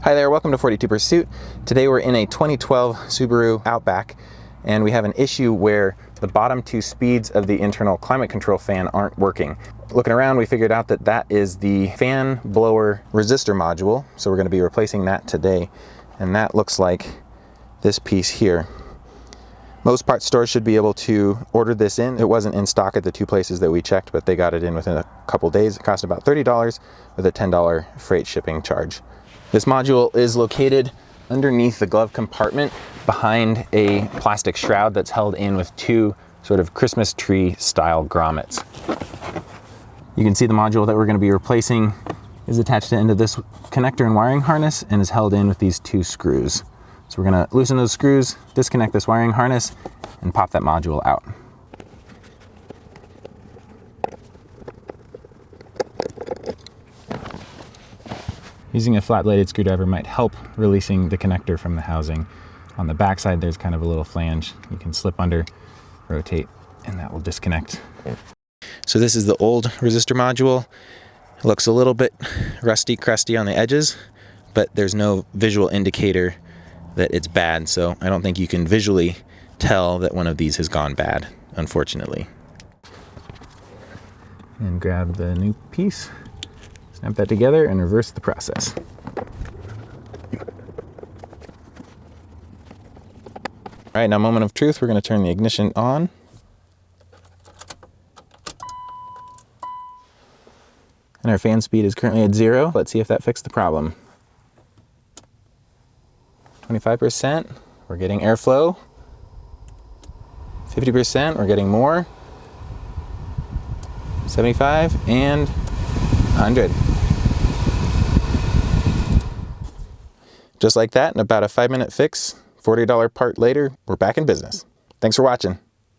Hi there, welcome to 42 Pursuit. Today we're in a 2012 Subaru Outback and we have an issue where the bottom two speeds of the internal climate control fan aren't working. Looking around, we figured out that that is the fan blower resistor module, so we're going to be replacing that today. And that looks like this piece here. Most parts stores should be able to order this in. It wasn't in stock at the two places that we checked, but they got it in within a couple days. It cost about $30 with a $10 freight shipping charge. This module is located underneath the glove compartment behind a plastic shroud that's held in with two sort of Christmas tree style grommets. You can see the module that we're going to be replacing is attached to the end of this connector and wiring harness and is held in with these two screws. So we're going to loosen those screws, disconnect this wiring harness, and pop that module out. Using a flat-bladed screwdriver might help releasing the connector from the housing. On the back side, there's kind of a little flange. You can slip under, rotate, and that will disconnect. So this is the old resistor module. It looks a little bit rusty, crusty on the edges, but there's no visual indicator that it's bad, so I don't think you can visually tell that one of these has gone bad, unfortunately. And grab the new piece. Snap that together and reverse the process. All right, now moment of truth, we're going to turn the ignition on. And our fan speed is currently at 0. Let's see if that fixed the problem. 25%, we're getting airflow. 50%, we're getting more. 75 and 100. Just like that, in about a 5-minute fix, $40 part later, we're back in business. Thanks for watching.